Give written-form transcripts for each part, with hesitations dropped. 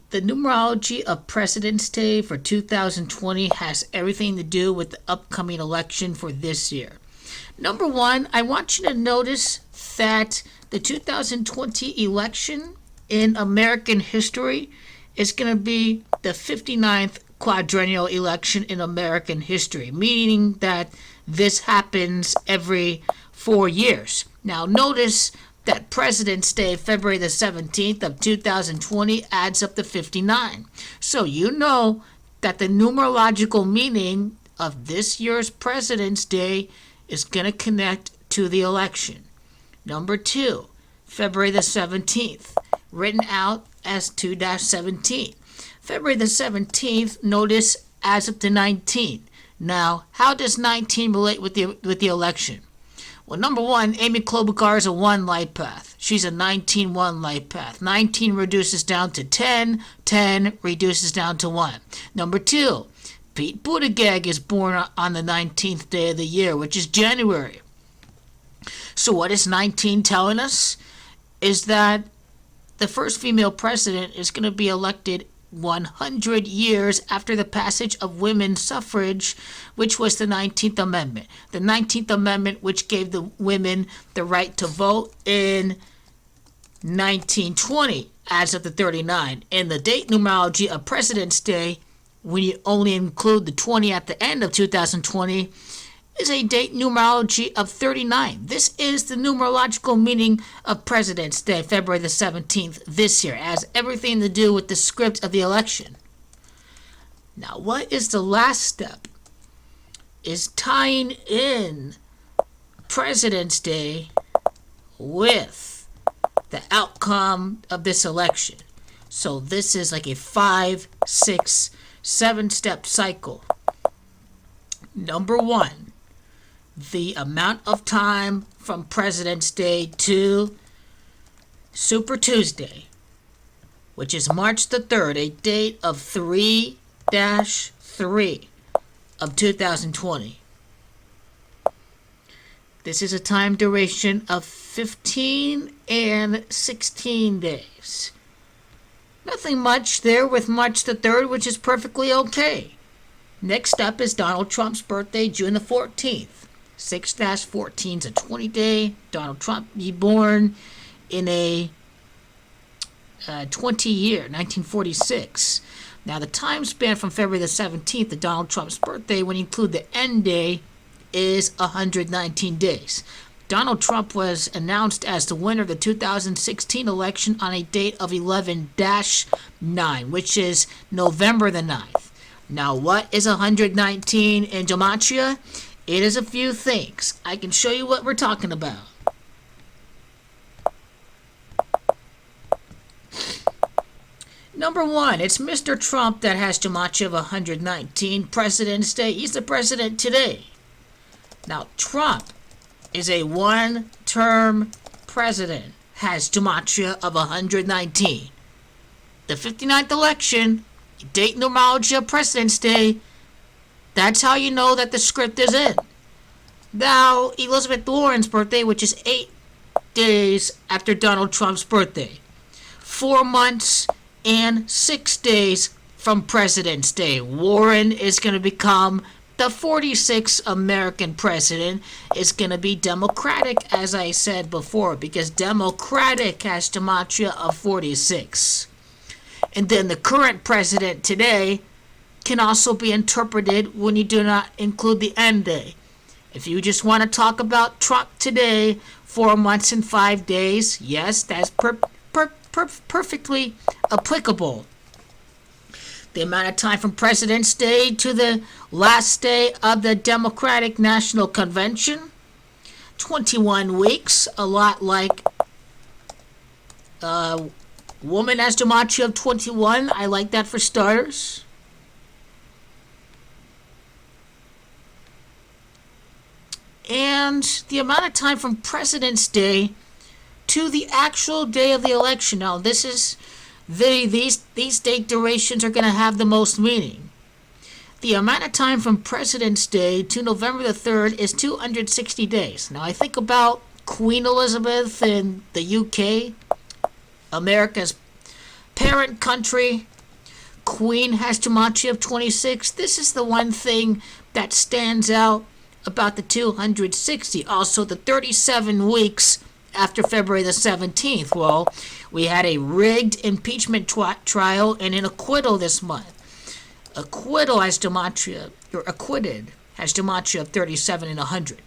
The numerology of President's Day for 2020 has everything to do with the upcoming election for this year. Number one, I want you to notice that the 2020 election in American history is going to be the 59th quaddrenial election in American history, meaning that this happens every 4 years. Now, notice that President's Day, February the 17th of 2020, adds up to 59. So you know that the numerological meaning of this year's President's Day is going to connect to the election. Number two, February the 17th, written out as 2-17. February the 17th, notice, adds up to 19. Now, how does 19 relate with the election? Well, number one, Amy Klobuchar is a 1 light path. She's a 19-1 light path. 19 reduces down to 10. 10 reduces down to 1. Number two, Pete Buttigieg is born on the 19th day of the year, which is January. So what is 19 telling us? Is that the first female president is going to be elected 100 years after the passage of women's suffrage, which was the 19th Amendment. The 19th Amendment, which gave the women the right to vote in 1920, adds up to 39. In the date numerology of President's Day, when you only include the 20 at the end of 2020, is a date numerology of 39. This is the numerological meaning of President's Day, February the 17th this year. It has everything to do with the script of the election. Now, what is the last step? Is tying in President's Day with the outcome of this election. So this is like a 5, 6, 7-step cycle. Number one, the amount of time from President's Day to Super Tuesday, which is March the 3rd, a date of 3-3 of 2020. This is a time duration of 15 and 16 days. Nothing much there with March the 3rd, which is perfectly okay. Next up is Donald Trump's birthday, June the 14th. 6-14 is a 20-day. Donald Trump be born in a 20-year, 1946. Now, the time span from February the 17th to Donald Trump's birthday, when you include the end day, is 119 days. Donald Trump was announced as the winner of the 2016 election on a date of 11-9, which is November the 9th. Now, what is 119 in Gematria? It is a few things. I can show you what we're talking about. Number one, it's Mr. Trump that has Gematria of 119. President's Day. He's the president today. Now, Trump is a one-term president, has Gematria of 119. The 59th election, date numerology of President's Day, that's how you know that the script is in. Now, Elizabeth Warren's birthday, which is 8 days after Donald Trump's birthday. 4 months and 6 days from President's Day. Warren is going to become the 46th American president. Is going to be Democratic, as I said before, because Democratic has Gematria of 46. And then the current president today can also be interpreted when you do not include the end day. If you just want to talk about Trump today, 4 months and 5 days, yes, that's perfectly applicable. The amount of time from President's Day to the last day of the Democratic National Convention, 21 weeks, a lot like woman has Gematria of 21. I like that for starters. And the amount of time from President's Day to the actual day of the election. Now, this is these date durations are going to have the most meaning. The amount of time from President's Day to November the 3rd is 260 days. Now, I think about Queen Elizabeth in the UK, America's parent country. Queen has gematria of 26. This is the one thing that stands out about the 260. Also, the 37 weeks after February the 17th. Well, we had a rigged impeachment trial and an acquittal this month. Acquittal has gematria, or acquitted, has gematria of 37 and 100.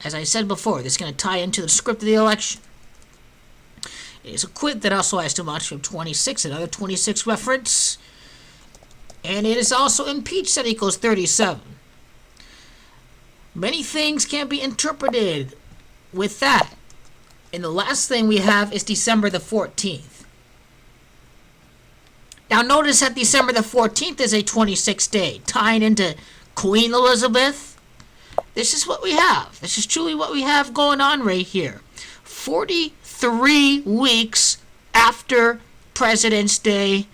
As I said before, this is going to tie into the script of the election. It is acquit that also has gematria of 26, another 26 reference. And it is also impeached that equals 37. Many things can be interpreted with that. And the last thing we have is December the 14th. Now notice that December the 14th is a 26th day, tying into Queen Elizabeth. This is what we have. This is truly what we have going on right here. 43 weeks after President's Day,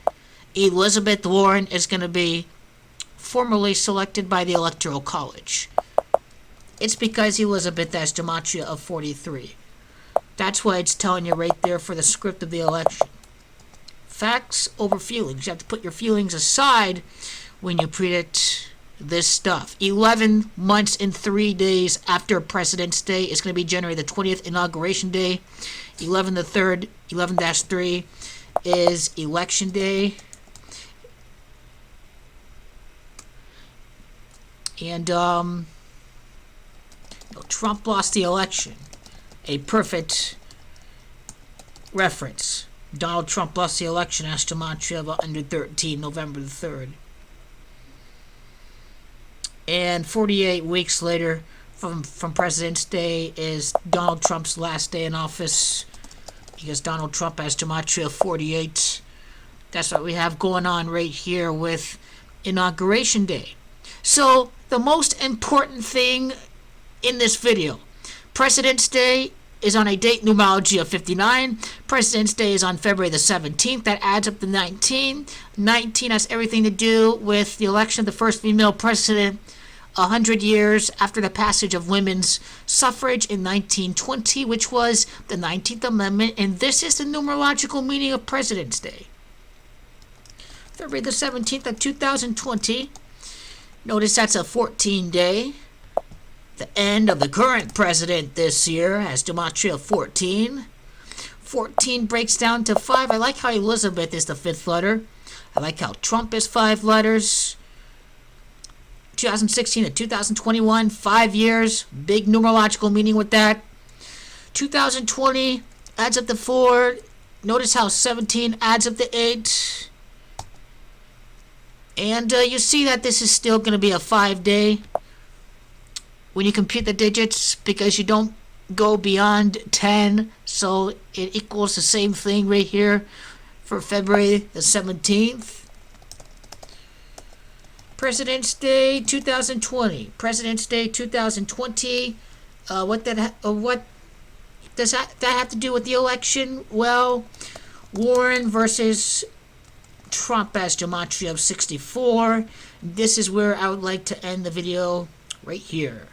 Elizabeth Warren is going to be formally selected by the Electoral College. It's because Elizabeth has gematria of 43. That's why it's telling you right there for the script of the election. Facts over feelings. You have to put your feelings aside when you predict this stuff. 11 months and 3 days after President's Day is going to be January the 20th, Inauguration Day. 11-3 is Election Day. And Trump lost the election. A perfect reference. Donald Trump lost the election as gematria of 113, November the 3rd. And 48 weeks later from President's Day is Donald Trump's last day in office, because Donald Trump has gematria of 48. That's what we have going on right here with Inauguration Day. So the most important thing in this video, President's Day is on a date numerology of 59. President's Day is on February the 17th. That adds up to 19. 19 has everything to do with the election of the first female president 100 years after the passage of women's suffrage in 1920, which was the 19th Amendment, and this is the numerological meaning of President's Day. February the 17th of 2020. Notice that's a 14-day. The end of the current president this year has gematria of 14. 14 breaks down to 5. I like how Elizabeth is the 5th letter. I like how Trump is 5 letters. 2016 to 2021, 5 years. Big numerological meaning with that. 2020 adds up to 4. Notice how 17 adds up to 8. And you see that this is still going to be a 5-day. When you compute the digits, because you don't go beyond 10, so it equals the same thing right here for February the 17th. President's Day 2020. President's Day 2020. What does that have to do with the election? Well, Warren versus Trump has gematria of 64. This is where I would like to end the video right here.